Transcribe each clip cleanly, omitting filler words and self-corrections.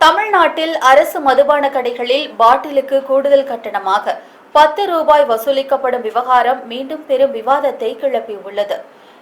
தமிழ்நாட்டில் அரசு மதுபான கடைகளில் பாட்டிலுக்கு கூடுதல் கட்டணமாக 10 ரூபாய் வசூலிக்கப்படும் விவகாரம் மீண்டும் பெரும் விவாதத்தை கிளப்பியுள்ளது.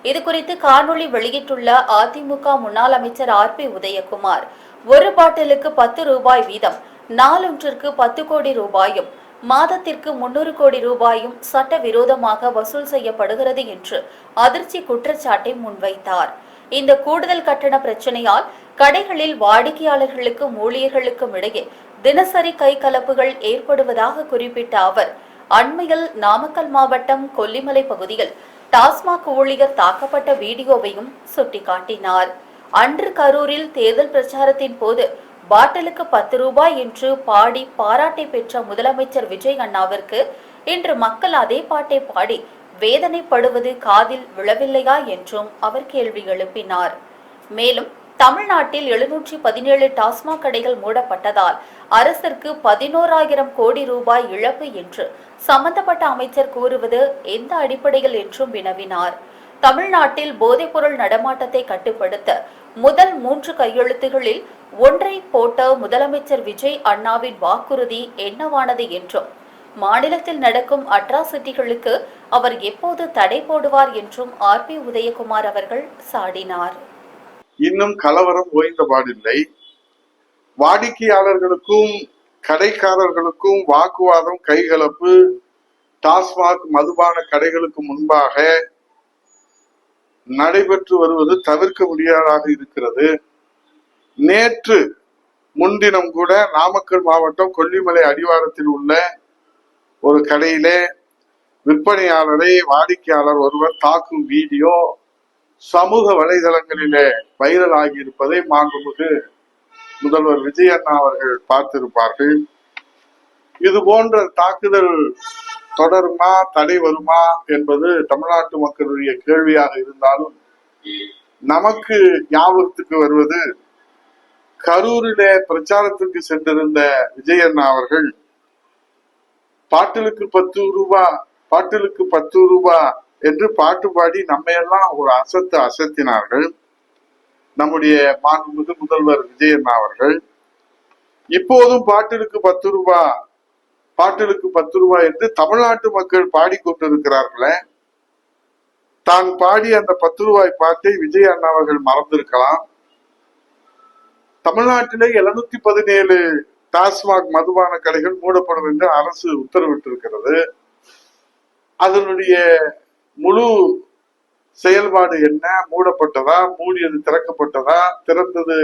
இதுகுறித்து காணொலி வெளியிட்டுள்ள அதிமுக முன்னாள் அமைச்சர் ஆர்.பி. உதயகுமார், ஒரு பாட்டிலுக்கு 10 ரூபாய் வீதம் நாளொன்றிற்கு 10 கோடி ரூபாயும் மாதத்திற்கு 300 கோடி ரூபாயும் சட்டவிரோதமாக வசூல் செய்யப்படுகிறது என்று அதிர்ச்சி குற்றச்சாட்டை முன்வைத்தார். இந்த கூடுதல் கட்டண பிரச்சனையால் கடைகளில் வாடிக்கையாளர்களுக்கும் ஊழியர்களுக்கும் இடையே தினசரி கைகலப்புகள் ஏற்படுவதாக குறிப்பிட்ட அவர், அண்மையில் நாமக்கல் மாவட்டம் கொல்லிமலை பகுதியில் டாஸ்மாக் ஊழியர் தாக்கப்பட்ட வீடியோவையும் சுட்டிக்காட்டினார். அன்று கரூரில் தேர்தல் பிரச்சாரத்தின் போது பாட்டிலுக்கு 10 ரூபாய் என்று பாடி பாராட்டை பெற்ற முதலமைச்சர் விஜய் அண்ணாவிற்கு இன்று மக்கள் அதே பாட்டை பாடி வேதனைப்படுவது காதில் விழவில்லையா என்றும் அவர் கேள்வி எழுப்பினார். மேலும் தமிழ்நாட்டில் 717 டாஸ்மாக் கடைகள் மூடப்பட்டதால் அரசிற்கு 11,000 கோடி ரூபாய் இழப்பு என்று சம்பந்தப்பட்ட அமைச்சர் கூறுவது எந்த அடிப்படையில் என்றும் வினவினார். தமிழ்நாட்டில் போதைப்பொருள் நடமாட்டத்தை கட்டுப்படுத்த முதல் 3 கையெழுத்துகளில் ஒன்றை போட்ட முதலமைச்சர் விஜய் அண்ணாவின் வாக்குறுதி என்னவானது என்றும், மாநிலத்தில் நடக்கும் அட்ராசிட்டிகளுக்கு அவர் எப்போது தடை போடுவார் என்றும் ஆர்.பி. உதயகுமார் அவர்கள் சாடினார். இன்னும் கலவரம் ஓய்ந்த பாடில்லை. வாடிக்கையாளர்களுக்கும் கடைக்காரர்களுக்கும் வாக்குவாதம், கைகலப்பு டாஸ்மாக் மதுபான கடைகளுக்கு முன்பாக நடைபெற்று வருவது தவிர்க்க முடியாதாக இருக்கிறது. நேற்று முன்தினம் கூட நாமக்கல் மாவட்டம் கொல்லிமலை அடிவாரத்தில் உள்ள ஒரு கடையிலே விற்பனையாளரை வாடிக்கையாளர் ஒருவர் தாக்கும் வீடியோ சமூக வலைதளங்களிலே வைரல் ஆகியிருப்பதை மாண்புமிகு முதல்வர் விஜய் அண்ணா அவர்கள் பார்த்திருப்பார்கள். இது போன்ற தாக்குதல் தொடருமா, தடை வருமா என்பது தமிழ்நாட்டு மக்களுடைய கேள்வியாக இருந்தாலும், நமக்கு ஞாபகத்துக்கு வருவது கரூரிலே பிரச்சாரத்துக்கு சென்றிருந்த விஜய் அண்ணா அவர்கள் பாட்டிலுக்கு 10 ரூபாய், பாட்டிலுக்கு 10 ரூபாய் என்று பாட்டு பாடி நம்மையெல்லாம் ஒரு அசத்தினார்கள். நம்முடைய மாண்புமிகு முதல்வர் விஜய் அண்ணா அவர்கள் இப்போதும் பாட்டிலுக்கு 10 ரூபாய், பாட்டிலுக்கு 10 ரூபாய் என்று தமிழ்நாட்டு மக்கள் பாடிக்கொண்டிருக்கிறார்களே, தான் பாடி அந்த 10 ரூபாய் பாட்டை விஜய் அண்ணா அவர்கள் மறந்திருக்கலாம். தமிழ்நாட்டிலே 717 டாஸ்மாக் மதுபான கடைகள் மூடப்படும் என்று அரசு உத்தரவிட்டிருக்கிறது. அதனுடைய முழு செயல்பாடு என்ன? மூடப்பட்டதா, மூடியது திறக்கப்பட்டதா, திறந்தது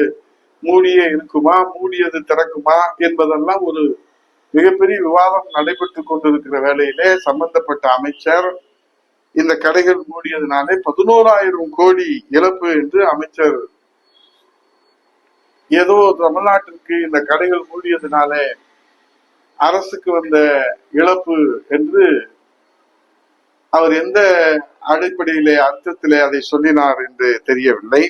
மூடியே இருக்குமா, மூடியது திறக்குமா என்பதெல்லாம் ஒரு மிகப்பெரிய விவாதம் நடைபெற்று கொண்டிருக்கிற வேளையிலே சம்பந்தப்பட்ட அமைச்சர் இந்த கடைகள் மூடியதுனாலே 11,000 கோடி இழப்பு என்று அமைச்சர், ஏதோ தமிழ்நாட்டிற்கு இந்த கடைகள் மூடியதுனாலே அரசுக்கு வந்த இழப்பு என்று அவர் எந்த அடிப்படையிலே அர்த்தத்திலே அதை சொல்லினார் என்று தெரியவில்லை.